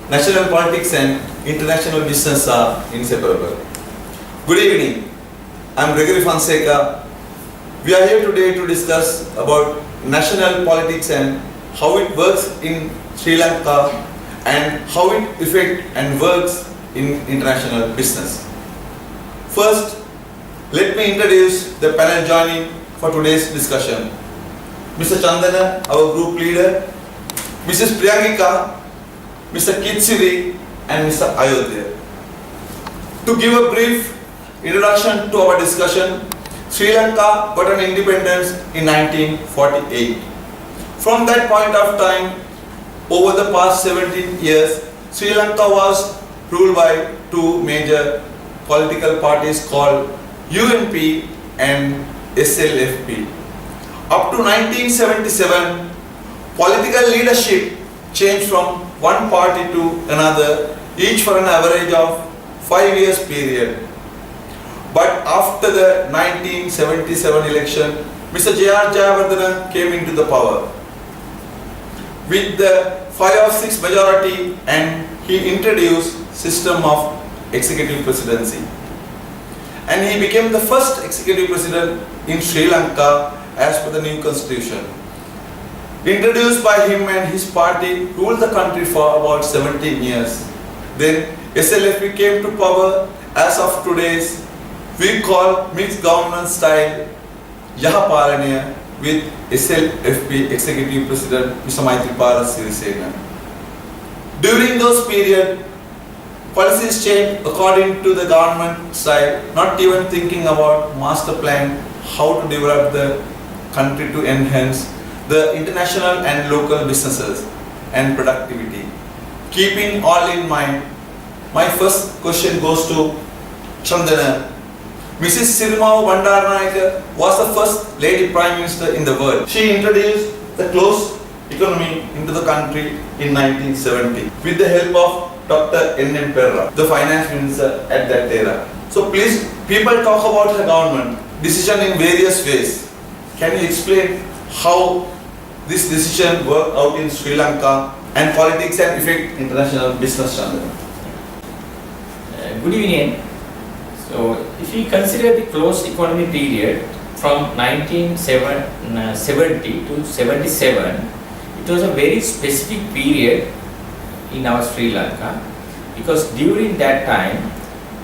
national politics and international business are inseparable. Good evening, I am Gregory Fonseca. We are here today to discuss about national politics and how it works in Sri Lanka and how it affects and works in international business. First, let me introduce the panel joining for today's discussion. Mr. Chandana, our group leader, Mrs. Priyangika, Mr. Kitsiri and Mr. Ayodhya. To give a brief introduction to our discussion, Sri Lanka got an independence in 1948. From that point of time, over the past 17 years, Sri Lanka was ruled by two major political parties called UNP and SLFP. Up to 1977, political leadership changed from one party to another, each for an average of 5 years period. But after the 1977 election, Mr. J.R. Jayawardena came into the power with the 5/6 majority, and he introduced system of executive presidency. And he became the first executive president in Sri Lanka as per the new constitution. Introduced by him and his party, ruled the country for about 17 years. Then SLFP came to power. As of today's, we call mixed government style Yahapalaniya with SLFP executive president Mr. Maithripala Sirisena. During those period, policies changed according to the government style, not even thinking about master plan, how to develop the country to enhance the international and local businesses and productivity. Keeping all in mind, my first question goes to Chandana. Mrs. Sirmavu Bandaranaike was the first lady prime minister in the world. She introduced the closed economy into the country in 1970 with the help of Dr. N.M. Perra, the finance minister at that era. So please, people talk about her government decision in various ways. Can you explain how this decision worked out in Sri Lanka and politics and affect international business, Chandana? Good evening. So, if we consider the closed economy period from 1970 to 77, it was a very specific period in our Sri Lanka, because during that time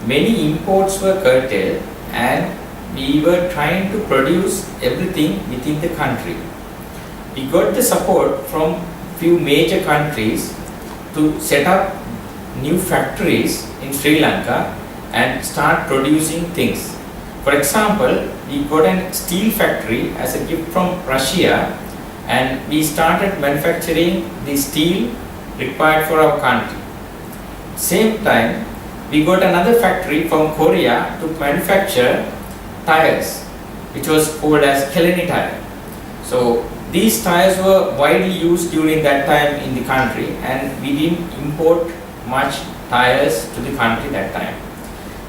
many imports were curtailed and we were trying to produce everything within the country. We got the support from few major countries to set up new factories in Sri Lanka and start producing things. For example, we got a steel factory as a gift from Russia, and we started manufacturing the steel required for our country. Same time, we got another factory from Korea to manufacture tires, which was called as Keleni tire. So these tires were widely used during that time in the country, and we didn't import much tires to the country that time.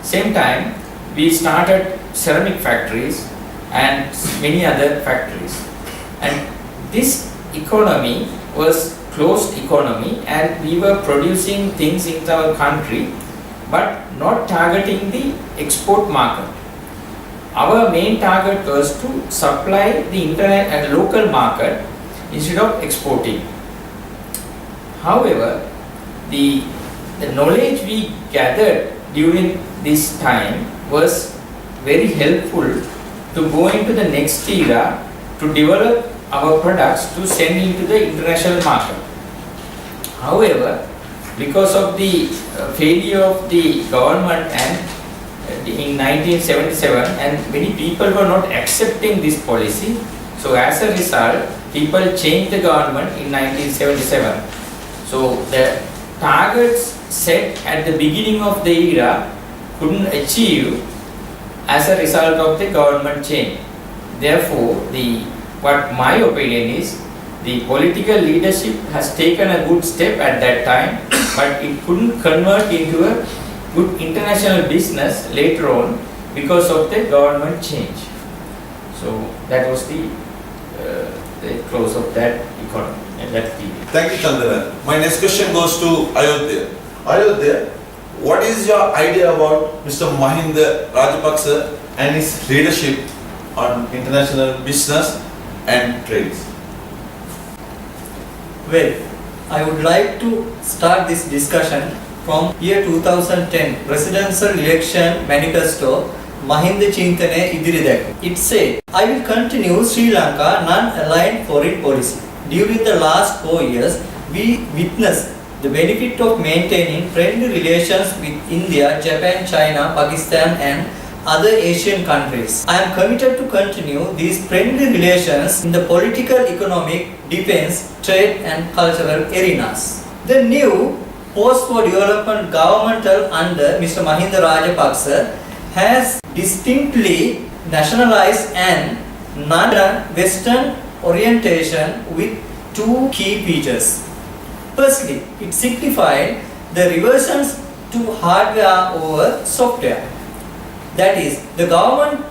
Same time, we started ceramic factories and many other factories. And this economy was closed economy, and we were producing things in our country but not targeting the export market. Our main target was to supply the internet and local market instead of exporting. However, the knowledge we gathered during this time was very helpful to go into the next era to develop our products to send into the international market. However, because of the failure of the government and in 1977, and many people were not accepting this policy, so as a result, people changed the government in 1977. So the targets set at the beginning of the era couldn't achieve as a result of the government change. Therefore, what my opinion is, the political leadership has taken a good step at that time, but it couldn't convert into a good international business later on because of the government change. So that was the the close of that economy and that period. Thank you, Chandran. My next question goes to Ayodhya. Ayodhya, what is your idea about Mr. Mahinda Rajapaksa and his leadership on international business and trades? Well, I would like to start this discussion from year 2010 Presidential Election Manifesto Mahinda Chintane Idiridek. It said, I will continue Sri Lanka non-aligned foreign policy. During the last 4 years, we witnessed the benefit of maintaining friendly relations with India, Japan, China, Pakistan and other Asian countries. I am committed to continue these friendly relations in the political, economic, defense, trade and cultural arenas. The new post-war-development governmental under Mr. Mahinda Rajapaksa has distinctly nationalized and non-Western orientation with two key features. Firstly, it signified the reversions to hardware over software. That is, the government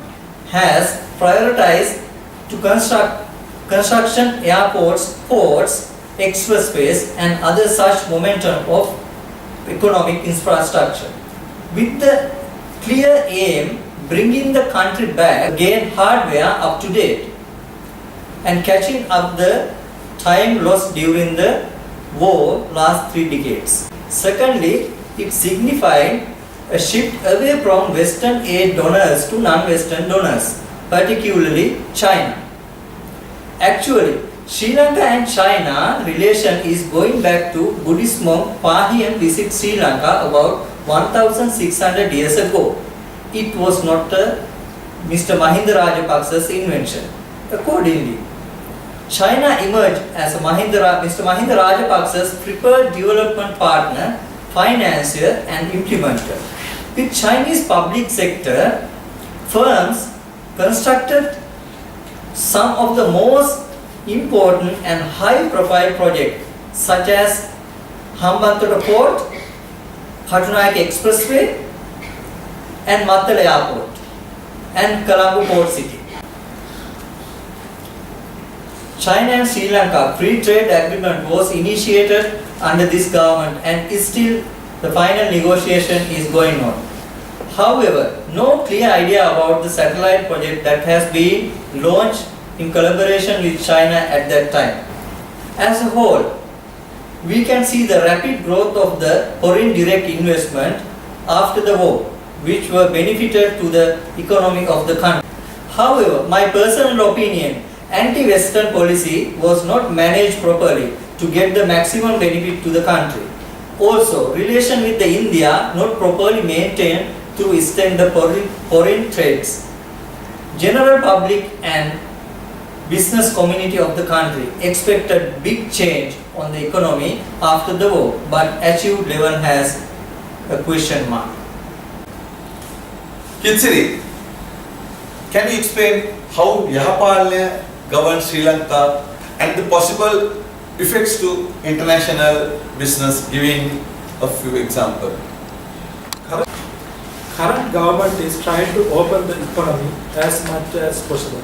has prioritized to construction airports, ports, expressways and other such momentum of economic infrastructure with the clear aim bringing the country back, again hardware up to date and catching up the time lost during the war last 3 decades. Secondly, it signified a shift away from Western aid donors to non-Western donors, particularly China. Actually, Sri Lanka and China relation is going back to Buddhist monk Pahian visit Sri Lanka about 1600 years ago. It was not Mr. Mahinda Rajapaksa's invention. Accordingly, China emerged as Mr. Mahinda Rajapaksa's preferred development partner, financier and implementer. With Chinese public sector, firms constructed some of the most important and high-profile projects such as Hambantota Port, Katunayake Expressway and Mattala Airport and Colombo Port City. China and Sri Lanka free trade agreement was initiated under this government and is still the final negotiation is going on. However, no clear idea about the satellite project that has been launched in collaboration with China at that time. As a whole, we can see the rapid growth of the foreign direct investment after the war, which were benefited to the economy of the country. However, my personal opinion, anti-Western policy was not managed properly to get the maximum benefit to the country. Also, relation with the India not properly maintained to extend the foreign trades. General public and business community of the country expected big change on the economy after the war, but achieved level has a question mark. Kitsiri, can you explain how Yahapal governed Sri Lanka and the possible effects to international business, giving a few examples? Current government is trying to open the economy as much as possible,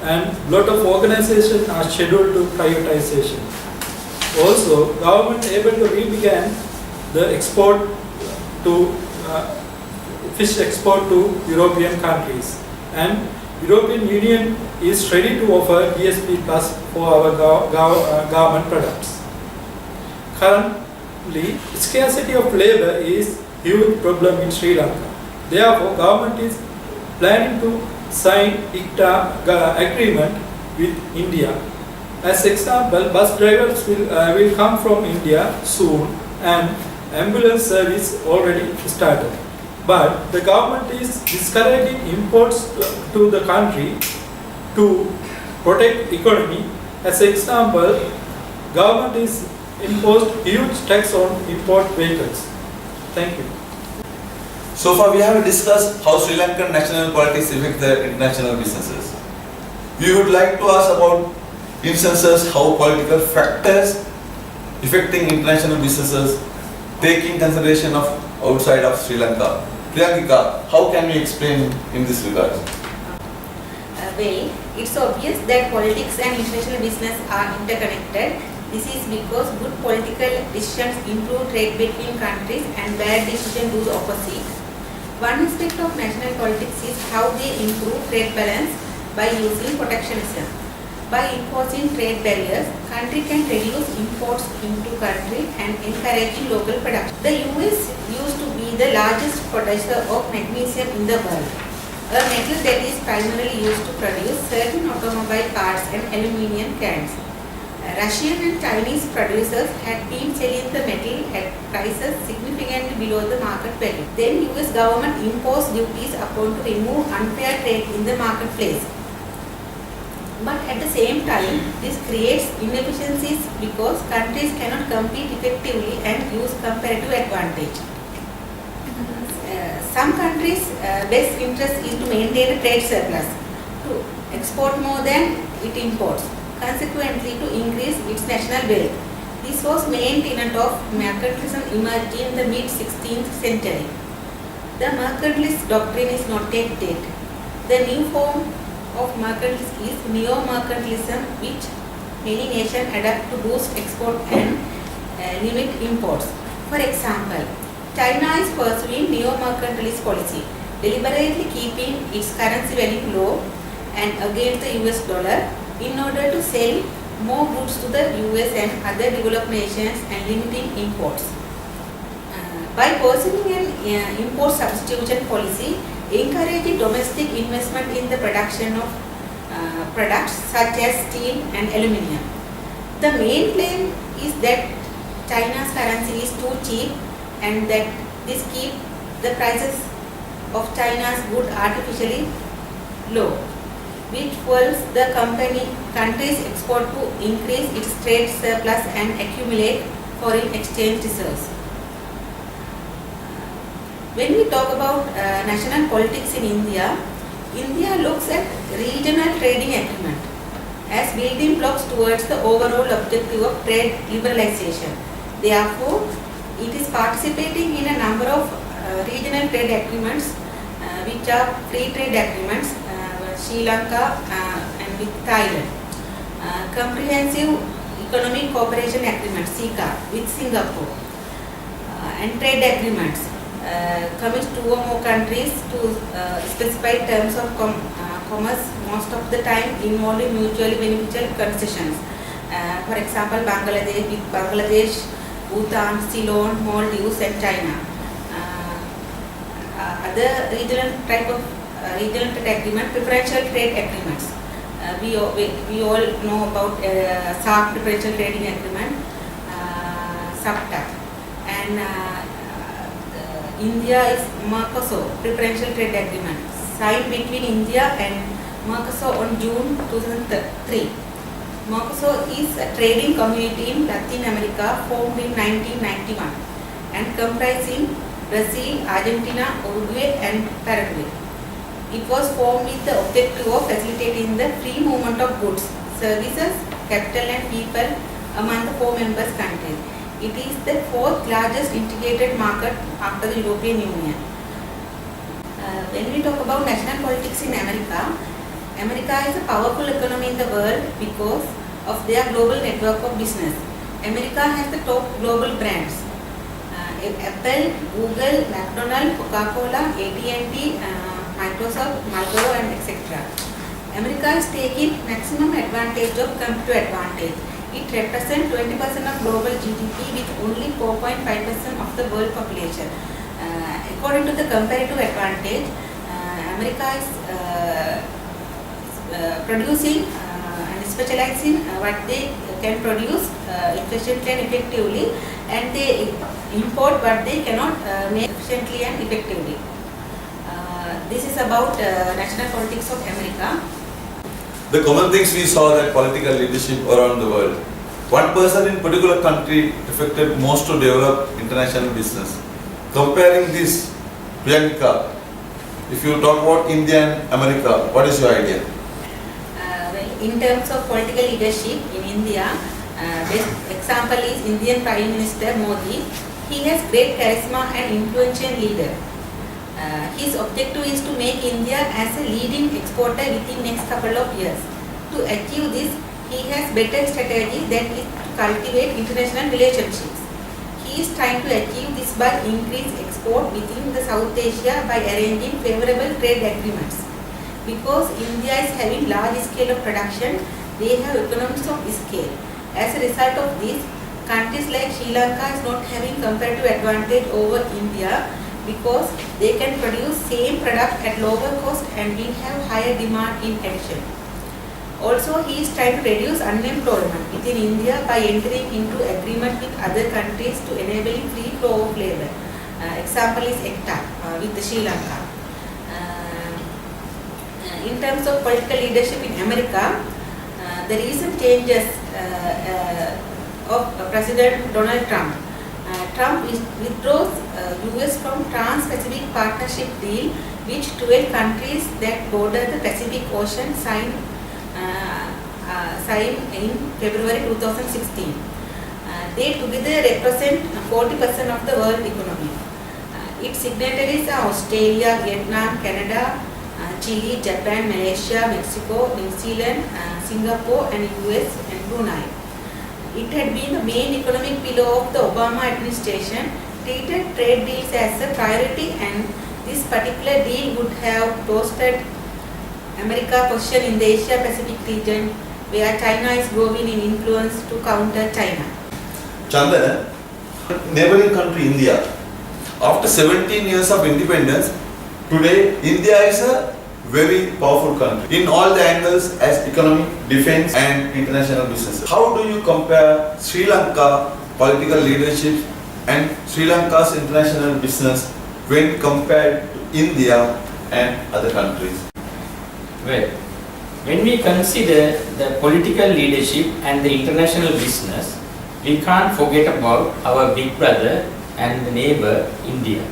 and lot of organizations are scheduled to privatization. Also, government able to re-begin the export to fish export to European countries, and European Union is ready to offer GSP Plus for our government products. Currently, scarcity of labor is huge problem in Sri Lanka. Therefore, government is planning to sign ICTA agreement with India. As example, bus drivers will come from India soon, and ambulance service already started. But the government is discouraging imports to the country to protect economy. As example, government is imposed huge tax on import vehicles. Thank you. So far we have discussed how Sri Lankan national politics affect the international businesses. We would like to ask about instances how political factors affecting international businesses taking consideration of outside of Sri Lanka. Priyankika, how can we explain in this regard? it's obvious that politics and international business are interconnected. This is because good political decisions improve trade between countries and bad decisions do the opposite. One aspect of national politics is how they improve trade balance by using protectionism. By imposing trade barriers, country can reduce imports into country and encouraging local production. The US used to be the largest producer of magnesium in the world, a metal that is primarily used to produce certain automobile parts and aluminium cans. Russian and Chinese producers had been selling the metal at prices significantly below the market value. Then US government imposed duties upon to remove unfair trade in the marketplace. But at the same time, this creates inefficiencies because countries cannot compete effectively and use comparative advantage. Some countries' best interest is to maintain a trade surplus, to export more than it imports, consequently to increase its national wealth. This was main tenet of mercantilism emerged in the mid-16th century. The mercantilist doctrine is not yet dead. The new form of mercantilism is neo-mercantilism, which many nations adapt to boost export and limit imports. For example, China is pursuing neo-mercantilist policy, deliberately keeping its currency value low and against the US dollar in order to sell more goods to the US and other developed nations and limiting imports. By pursuing an import substitution policy, encouraging domestic investment in the production of products such as steel and aluminium. The main claim is that China's currency is too cheap and that this keeps the prices of China's goods artificially low, which fuels the country's export to increase its trade surplus and accumulate foreign exchange reserves. When we talk about national politics in India, India looks at regional trading agreement as building blocks towards the overall objective of trade liberalization. Therefore, it is participating in a number of regional trade agreements which are free trade agreements, Sri Lanka and with Thailand, comprehensive economic cooperation agreement, SECA, with Singapore, and trade agreements commit two or more countries to specified terms of commerce, most of the time involving mutually beneficial concessions. For example, Bangladesh with Bangladesh, Bhutan, Ceylon, Maldives and China. Other regional type of regional trade agreement, preferential trade agreements. We all know about SARC preferential trading agreement, SAPTA, and India is Mercosur preferential trade agreement signed between India and Mercosur on June 2003. Mercosur is a trading community in Latin America formed in 1991 and comprising Brazil, Argentina, Uruguay and Paraguay. It was formed with the objective of facilitating the free movement of goods, services, capital and people among the four members countries. It is the fourth largest integrated market after the European Union. When we talk about national politics in America, America is a powerful economy in the world because of their global network of business. America has the top global brands. Apple, Google, McDonald's, Coca-Cola, AT&T, Microsoft, Marlboro and etc. America is taking maximum advantage of competitive advantage. It represents 20% of global GDP with only 4.5% of the world population. According to the comparative advantage, America is producing and specializing what they can produce efficiently and effectively, and they import what they cannot make efficiently and effectively. This is about national politics of America. The common things we saw that political leadership around the world. One person in particular country affected most to develop international business. Comparing this, Priyanka, if you talk about India and America, what is your idea? In terms of political leadership in India, best example is Indian Prime Minister Modi. He has great charisma and influential leader. His objective is to make India as a leading exporter within next couple of years. To achieve this, he has better strategy that is to cultivate international relationships. He is trying to achieve this by increase export within the South Asia by arranging favorable trade agreements. Because India is having large scale of production, they have economies of scale. As a result of this, countries like Sri Lanka is not having comparative advantage over India because they can produce same product at lower cost and will have higher demand in addition. Also, he is trying to reduce unemployment within India by entering into agreement with other countries to enable free flow of labor. Example is ECTA with Sri Lanka. In terms of political leadership in America, the recent changes of President Donald Trump. Trump withdraws US from Trans-Pacific Partnership deal which 12 countries that border the Pacific Ocean signed in February 2016. They together represent 40% of the world economy. Its signatories are Australia, Vietnam, Canada, Chile, Japan, Malaysia, Mexico, New Zealand, Singapore and US and Brunei. It had been the main economic pillar of the Obama administration, treated trade deals as a priority, and this particular deal would have boosted America's position in the Asia Pacific region where China is growing in influence to counter China. Chandana, neighboring country India. After 17 years of independence, today India is a very powerful country in all the angles as economic, defense and international business. How do you compare Sri Lanka political leadership and Sri Lanka's international business when compared to India and other countries? Well, when we consider the political leadership and the international business, we can't forget about our big brother and the neighbor, India.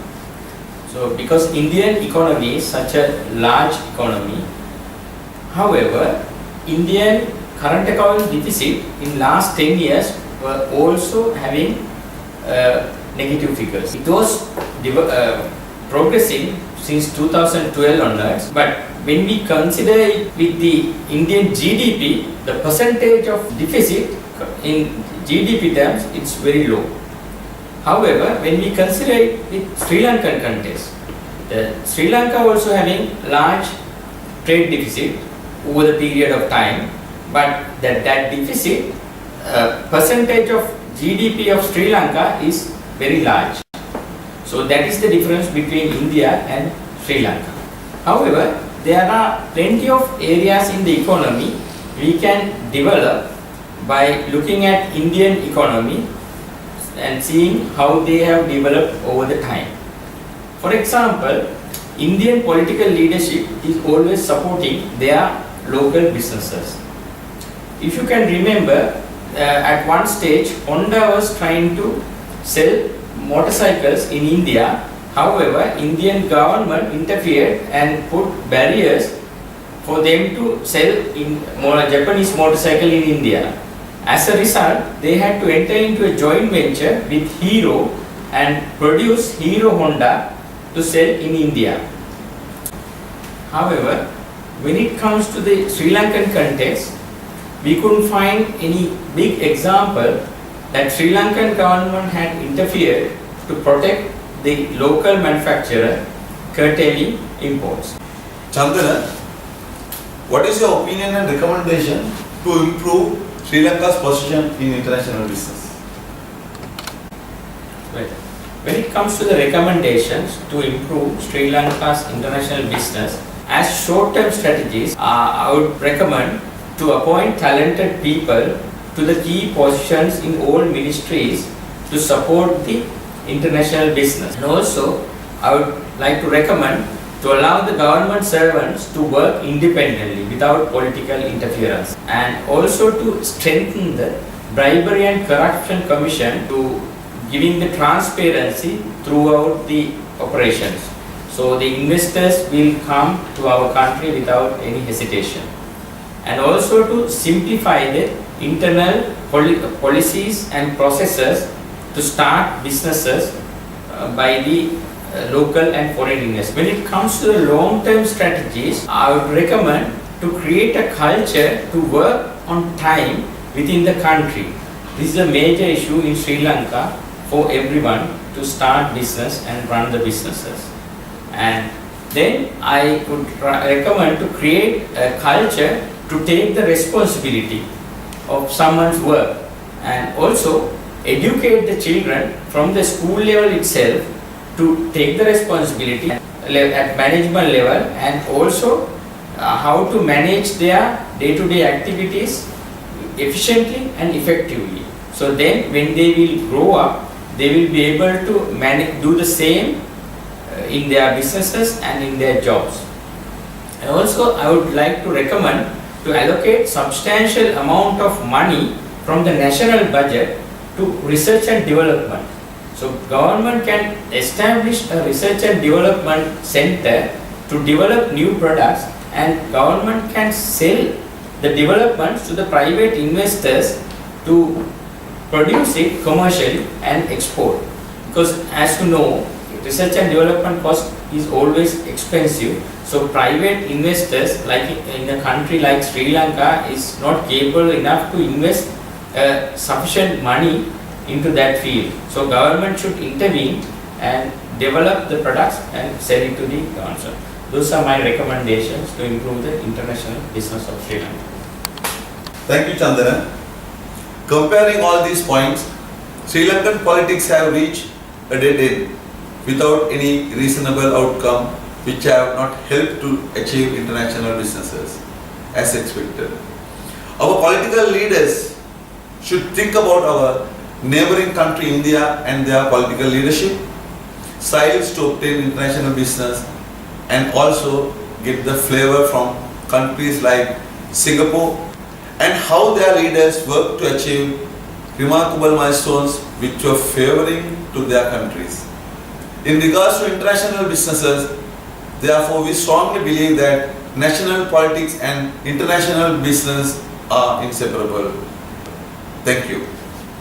So, because Indian economy is such a large economy, however, Indian current account deficit in last 10 years were also having negative figures. It was progressing since 2012 onwards, but when we consider it with the Indian GDP, the percentage of deficit in GDP terms, it's very low. However, when we consider it with Sri Lankan context, Sri Lanka also having large trade deficit over the period of time, but that deficit percentage of GDP of Sri Lanka is very large. So that is the difference between India and Sri Lanka. However, there are plenty of areas in the economy we can develop by looking at Indian economy and seeing how they have developed over the time. For example, Indian political leadership is always supporting their local businesses. If you can remember, at one stage Honda was trying to sell motorcycles in India. However, Indian government interfered and put barriers for them to sell in Japanese motorcycle in India. As a result, they had to enter into a joint venture with Hero and produce Hero Honda to sell in India. However, when it comes to the Sri Lankan context, we couldn't find any big example that Sri Lankan government had interfered to protect the local manufacturer curtailing imports. Chandana, what is your opinion and recommendation to improve Sri Lanka's position in international business? Well, when it comes to the recommendations to improve Sri Lanka's international business, as short-term strategies, I would recommend to appoint talented people to the key positions in all ministries to support the international business. And also, I would like to recommend to allow the government servants to work independently without political interference, and also to strengthen the bribery and corruption commission to giving the transparency throughout the operations. So the investors will come to our country without any hesitation. And also to simplify the internal policies and processes to start businesses by the local and foreign investment. When it comes to the long-term strategies, I would recommend to create a culture to work on time within the country. This is a major issue in Sri Lanka for everyone to start business and run the businesses. And then I would recommend to create a culture to take the responsibility of someone's work and also educate the children from the school level itself to take the responsibility at management level and also how to manage their day-to-day activities efficiently and effectively. So then when they will grow up, they will be able to do the same in their businesses and in their jobs. And also I would like to recommend to allocate substantial amount of money from the national budget to research and development. So government can establish a research and development center to develop new products, and government can sell the developments to the private investors to produce it commercially and export. Because as you know, research and development cost is always expensive. So private investors, like in a country like Sri Lanka, is not capable enough to invest sufficient money into that field. So government should intervene and develop the products and sell it to the council. Those are my recommendations to improve the international business of Sri Lanka. Thank you, Chandana. Comparing all these points, Sri Lankan politics have reached a dead end without any reasonable outcome, which have not helped to achieve international businesses as expected. Our political leaders should think about our neighboring country India and their political leadership, styles to obtain international business, and also get the flavor from countries like Singapore and how their leaders work to achieve remarkable milestones which were favoring to their countries. In regards to international businesses, therefore we strongly believe that national politics and international business are inseparable. Thank you.